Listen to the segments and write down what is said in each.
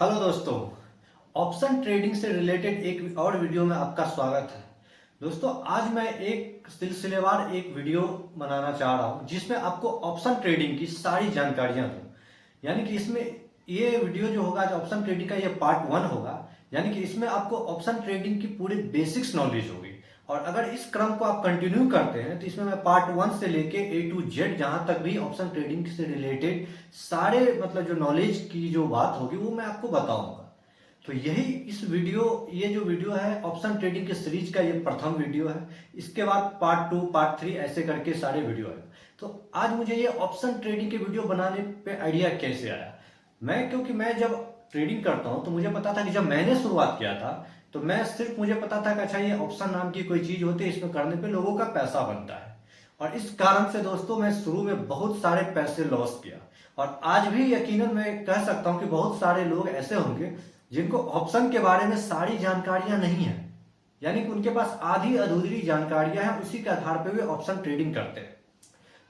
Hello दोस्तों, option trading से related एक और वीडियो में आपका स्वागत है। दोस्तों, आज मैं एक सिलसिलेवार एक वीडियो बनाना चाह रहा हूं जिसमें आपको ऑप्शन ट्रेडिंग की सारी जानकारियां दूं। यानी कि इसमें ये वीडियो जो होगा, जो ऑप्शन ट्रेडिंग का ये पार्ट 1 होगा। यानी कि इसमें आपको ऑप्शन ट्रेडिंग की पूरी बेसिक्स नॉलेज होगी। और अगर इस क्रम को आप कंटिन्यू करते हैं तो इसमें मैं पार्ट 1 से लेके A to Z जहां तक भी ऑप्शन ट्रेडिंग से रिलेटेड सारे जो नॉलेज की जो बात होगी वो मैं आपको बताऊंगा। तो यही ये जो वीडियो है ऑप्शन ट्रेडिंग के सीरीज का ये प्रथम वीडियो है। इसके बाद पार्ट 2 पार्ट 3 ऐसे करके सारे वीडियो है। तो आज मुझे ये ऑप्शन ट्रेडिंग के वीडियो बनाने पे आइडिया कैसे आया। क्योंकि मैं जब ट्रेडिंग करता हूं तो मुझे पता था कि जब मैंने शुरुआत किया था तो मुझे पता था कि अच्छा, ये ऑप्शन नाम की कोई चीज होती है, इसमें करने पे लोगों का पैसा बनता है। और इस कारण से दोस्तों मैं शुरू में बहुत सारे पैसे लॉस किया। और आज भी यकीनन मैं कह सकता हूं कि बहुत सारे लोग ऐसे होंगे जिनको ऑप्शन के बारे में सारी जानकारियां नहीं है। यानी कि उनके पास आधी अधूरी जानकारियां हैं, उसी के आधार पर वे ऑप्शन ट्रेडिंग करते हैं।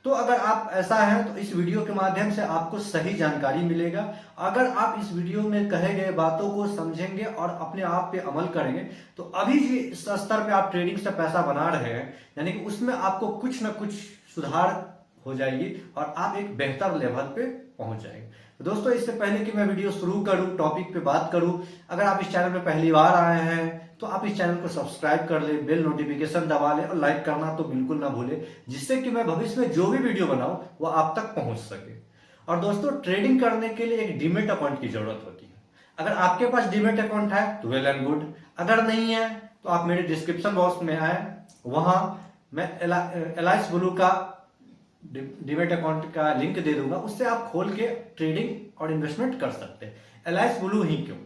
तो अगर आप ऐसा है तो इस वीडियो के माध्यम से आपको सही जानकारी मिलेगा। अगर आप इस वीडियो में कहे गए बातों को समझेंगे और अपने आप पे अमल करेंगे तो अभी जिस स्तर पे आप ट्रेडिंग से पैसा बना रहे हैं, यानी कि उसमें आपको कुछ ना कुछ सुधार हो जाएगी और आप एक बेहतर लेवल पे पहुंच जाएंगे। तो दोस्तों, इससे पहले कि मैं वीडियो शुरू करूं, टॉपिक पे बात करूं, अगर आप इस चैनल पे पहली बार आए हैं तो आप इस चैनल को सब्सक्राइब कर ले, बेल नोटिफिकेशन दबा ले और लाइक करना तो बिल्कुल ना भूले, जिससे कि मैं भविष्य में जो भी वीडियो बनाऊं वो आप तक पहुंच सके। और दोस्तों, ट्रेडिंग करने के लिए एक डीमेट अकाउंट की जरूरत होती है। अगर आपके पास डीमेट अकाउंट है तो वेल एंड गुड, अगर नहीं है तो आप मेरे डिस्क्रिप्शन बॉक्स में आए, वहां मैं एलाइस ब्लू का डीमेट अकाउंट का लिंक दे दूंगा, उससे आप खोल के ट्रेडिंग और इन्वेस्टमेंट कर सकते हैं। एलाइस ब्लू ही क्यों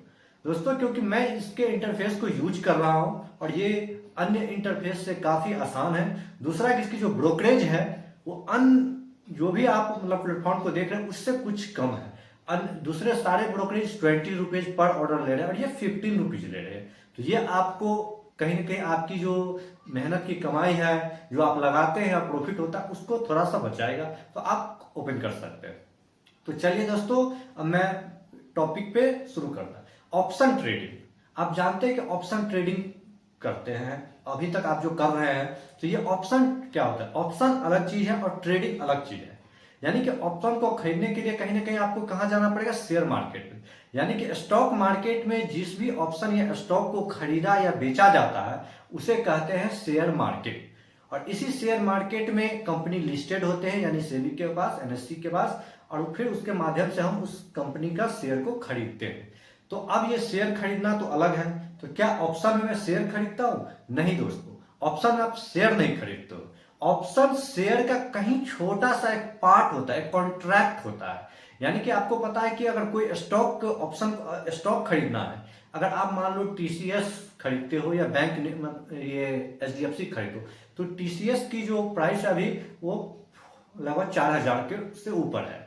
दोस्तों? क्योंकि मैं इसके इंटरफेस को यूज कर रहा हूं और ये अन्य इंटरफेस से काफी आसान है। दूसरा कि इसकी जो ब्रोकरेज है वो जो भी आप प्लेटफॉर्म को देख रहे हैं उससे कुछ कम है। दूसरे सारे ब्रोकरेज 20 रुपीज पर ऑर्डर ले रहे हैं और ये 15 रुपीज ले रहे हैं। तो ये आपको कहीं ना कहीं आपकी जो मेहनत की कमाई है, जो आप लगाते हैं और प्रॉफिट होता है, उसको थोड़ा सा बचाएगा। तो आप ओपन कर सकते हैं। तो चलिए दोस्तों, अब मैं टॉपिक पे शुरू करता हूं। ऑप्शन ट्रेडिंग, आप जानते हैं कि ऑप्शन ट्रेडिंग करते हैं, अभी तक आप जो कर रहे हैं, तो ये ऑप्शन क्या होता है? ऑप्शन अलग चीज है और ट्रेडिंग अलग चीज है। यानी कि ऑप्शन को खरीदने के लिए कहीं ना कहीं आपको कहां जाना पड़ेगा? शेयर मार्केट में। यानी कि स्टॉक मार्केट में जिस भी ऑप्शन या स्टॉक को खरीदा या बेचा जाता है उसे कहते हैं शेयर मार्केट। और इसी शेयर मार्केट में कंपनी लिस्टेड होते हैं, यानी सेबी के पास, एनएससी के पास, और फिर उसके माध्यम से हम उस कंपनी का शेयर को खरीदते हैं। तो अब ये शेयर खरीदना तो अलग है। तो क्या ऑप्शन में मैं शेयर खरीदता हूं? नहीं दोस्तों, ऑप्शन में आप शेयर नहीं खरीदते हो। ऑप्शन शेयर का कहीं छोटा सा एक पार्ट होता है, एक कॉन्ट्रैक्ट होता है। यानी कि आपको पता है कि अगर कोई स्टॉक खरीदना है, अगर आप मान लो टीसीएस खरीदते हो या बैंक ये एचडीएफसी खरीदो, तो टीसीएस की जो प्राइस अभी वो लगभग 4,000 के से ऊपर है।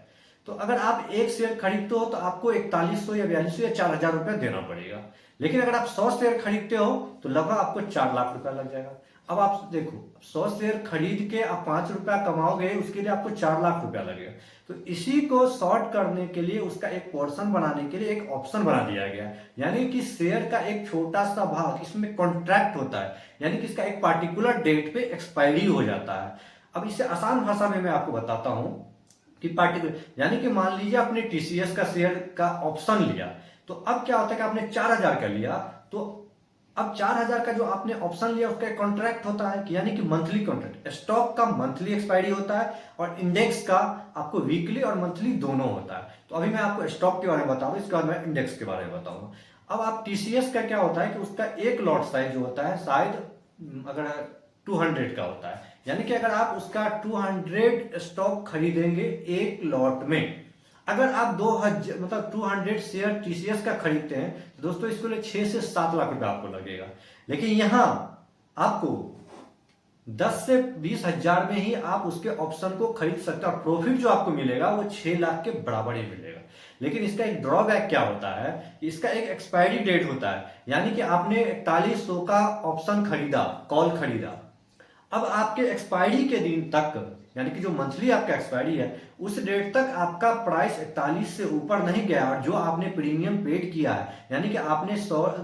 तो अगर आप एक शेयर खरीदते हो तो आपको 4100 या 4200 या 4,000 रुपया देना पड़ेगा। लेकिन अगर आप 100 शेयर खरीदते हो तो लगभग आपको 4 लाख रुपया लग जाएगा। अब आप देखो, 100 शेयर खरीद के आप 5 रुपया कमाओगे, उसके लिए आपको 4 लाख रुपया लगेगा। तो इसी को शॉर्ट करने के लिए, उसका एक पोर्शन बनाने के लिए एक ऑप्शन बना दिया गया। यानी कि शेयर का एक छोटा सा भाग इसमें कॉन्ट्रैक्ट होता है, यानी कि इसका एक पार्टिकुलर डेट पे एक्सपायरी हो जाता है। अब इसे आसान भाषा में मैं आपको बताता हूं कि पार्टिकुलर, यानी कि मान लीजिए आपने टीसीएस का शेयर का ऑप्शन लिया, तो अब क्या होता है कि आपने 4,000 का लिया, तो अब 4,000 का जो आपने ऑप्शन लिया उसका एक कॉन्ट्रैक्ट होता है, यानी कि मंथली कॉन्ट्रैक्ट। स्टॉक का मंथली एक्सपायरी होता है और इंडेक्स का आपको वीकली और मंथली दोनों होता है। तो अभी मैं आपको स्टॉक के बारे में बता दूं, इसके बाद मैं इंडेक्स के बारे में बताऊंगा। अब आप टीसीएस का क्या होता है कि उसका एक लॉट साइज जो होता है शायद अगर 200 का होता है। यानी कि अगर आप उसका 200 स्टॉक खरीदेंगे एक लॉट में, अगर आप 200 शेयर टीसीएस का खरीदते हैं तो दोस्तों इसके लिए 6 से 7 लाख रुपया आपको लगेगा। लेकिन यहां आपको 10 से 20 हजार में ही आप उसके ऑप्शन को खरीद सकते हैं और प्रॉफिट जो आपको मिलेगा वो 6 लाख के बराबर ही मिलेगा। लेकिन इसका एक ड्रॉबैक क्या होता है, इसका एक एक्सपायरी डेट होता है। यानी कि आपने 4100 का ऑप्शन खरीदा, कॉल खरीदा, अब आपके एक्सपायरी के दिन तक, यानी कि जो मंथली आपका एक्सपायरी है उस डेट तक आपका प्राइस 41 से ऊपर नहीं गया और जो आपने प्रीमियम पेड किया है, यानी कि आपने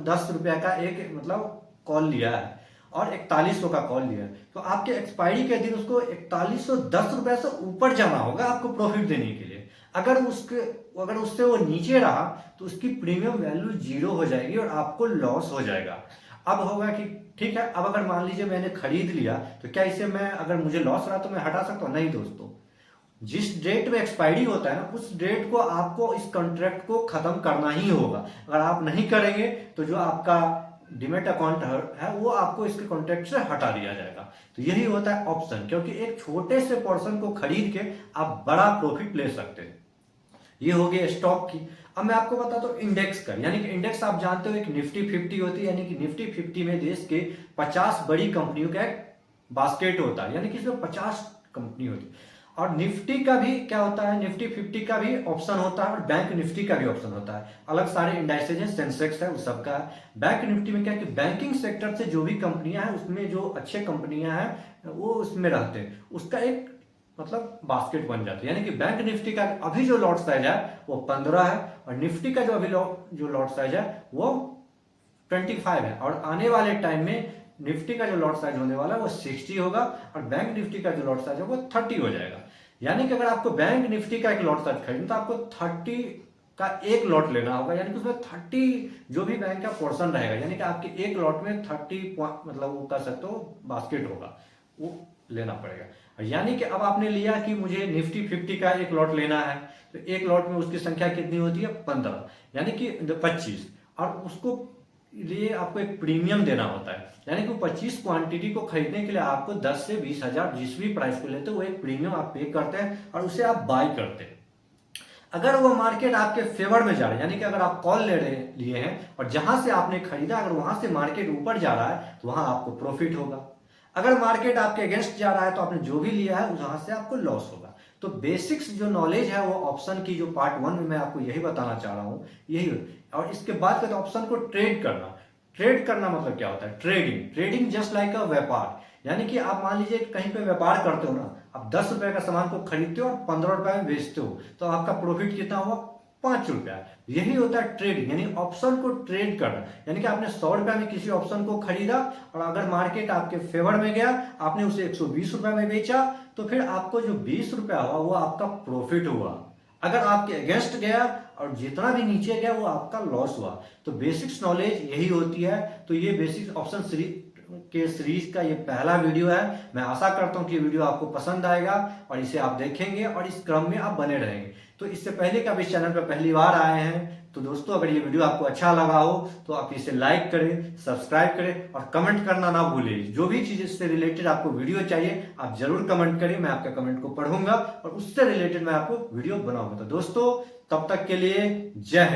10 रुपया का एक मतलब कॉल लिया है और 4100 का कॉल लिया है, तो आपके एक्सपायरी के दिन उसको 4110 रुपए से ऊपर जाना होगा आपको प्रॉफिट देने के लिए। अगर उससे वो नीचे रहा तो उसकी प्रीमियम वैल्यू 0 हो जाएगी और आपको लॉस हो जाएगा। अब होगा कि ठीक है, अब अगर मान लीजिए मैंने खरीद लिया तो क्या इसे मैं, अगर मुझे लॉस रहा तो मैं हटा सकता हूँ? नहीं दोस्तों, जिस डेट में एक्सपायरी होता है ना उस डेट को आपको इस कॉन्ट्रैक्ट को खत्म करना ही होगा। अगर आप नहीं करेंगे तो जो आपका डिमेट अकाउंट है वो आपको इसके कॉन्ट्रैक्ट से हटा दिया जाएगा। तो यही होता है ऑप्शन, क्योंकि एक छोटे से पोर्शन को खरीद के आप बड़ा प्रॉफिट ले सकते हैं। ये हो गया स्टॉक की। अब मैं आपको बताता हूँ इंडेक्स का, यानी कि इंडेक्स आप जानते हो एक निफ्टी 50 होती है, यानी कि निफ्टी 50 में देश के 50 बड़ी कंपनियों का एक बास्केट होता है, यानी कि इसमें 50 कंपनी होती है। और निफ्टी का भी क्या होता है, निफ्टी 50 का भी ऑप्शन होता है और बैंक निफ्टी का भी ऑप्शन होता है। अलग सारे इंडाइसेज हैं, सेंसेक्स है, उस सबका है। बैंक निफ्टी में क्या है कि बैंकिंग सेक्टर से जो भी कंपनियां हैं उसमें जो अच्छे कंपनियां हैं वो उसमें रहते हैं, उसका एक मतलब बास्केट बन जाती है। यानी कि बैंक निफ्टी का अभी जो लॉट साइज है वो 15 है और निफ्टी का जो अभी जो लॉट साइज है वो 25 है, और आने वाले टाइम में निफ्टी का जो लॉट साइज होने वाला है वो 60 होगा और बैंक निफ्टी का जो लॉट साइज है वो 30 हो जाएगा। यानी कि अगर आपको बैंक निफ्टी का एक लॉट साइज खरीदना तो आपको 30 का एक लॉट लेना होगा, यानी कि उसमें 30 जो भी बैंक का पोर्शन रहेगा, यानी कि आपके एक लॉट में 30 मतलब वो कर सकते हो बास्केट होगा, वो लेना पड़ेगा। यानी कि अब आपने लिया कि मुझे निफ्टी 50 का एक लॉट लेना है, तो एक लॉट में उसकी संख्या कितनी होती है 15, यानी कि 25, और उसको लिए आपको एक प्रीमियम देना होता है, यानी कि 25 क्वांटिटी को खरीदने के लिए आपको 10 से 20 हजार जिस भी प्राइस को लेते हो वो एक प्रीमियम आप पे करते हैं और उसे आप बाय करते हैं। अगर वो मार्केट आपके फेवर में जा रहा है, यानी कि अगर आप कॉल लिए हैं और जहां से आपने खरीदा अगर वहां से मार्केट ऊपर जा रहा है तो वहां आपको प्रॉफिट होगा। अगर मार्केट आपके अगेंस्ट जा रहा है तो आपने जो भी लिया है वहां से आपको लॉस होगा। तो बेसिक्स जो नॉलेज है वो ऑप्शन की जो पार्ट 1 में मैं आपको यही बताना चाह रहा हूँ, यही। और इसके बाद का ऑप्शन को ट्रेड करना। ट्रेड करना मतलब क्या होता है? ट्रेडिंग जस्ट लाइक अ व्यापार, यानी कि आप मान लीजिए कहीं पे व्यापार करते हो ना, आप 10 रुपए का सामान को खरीदते हो और 15 रुपए में बेचते हो, तो आपका प्रॉफिट कितना हुआ? 5 रुपया। यही होता है ट्रेडिंग, यानी ऑप्शन को ट्रेड करना। यानी कि आपने 100 रुपया में किसी ऑप्शन को खरीदा और अगर मार्केट आपके फेवर में गया, आपने उसे 120 रुपया में बेचा, तो फिर आपको जो 20 रुपया हुआ वो आपका प्रॉफिट हुआ। अगर आपके अगेंस्ट गया और जितना भी नीचे गया वो आपका लॉस हुआ। तो बेसिक्स नॉलेज यही होती है। तो ये बेसिक्स ऑप्शन सीरीज का ये पहला वीडियो है। मैं आशा करता हूं कि ये वीडियो आपको पसंद आएगा और इसे आप देखेंगे और इस क्रम में आप बने रहेंगे। तो इससे पहले कि आप इस चैनल पर पहली बार आए हैं तो दोस्तों अगर ये वीडियो आपको अच्छा लगा हो तो आप इसे लाइक करें, सब्सक्राइब करें और कमेंट करना ना भूलें। जो भी चीज इससे रिलेटेड आपको वीडियो चाहिए आप जरूर कमेंट करें, मैं आपके कमेंट को पढ़ूंगा और उससे रिलेटेड मैं आपको वीडियो बनाऊंगा। तो दोस्तों तब तक के लिए जय हिंद।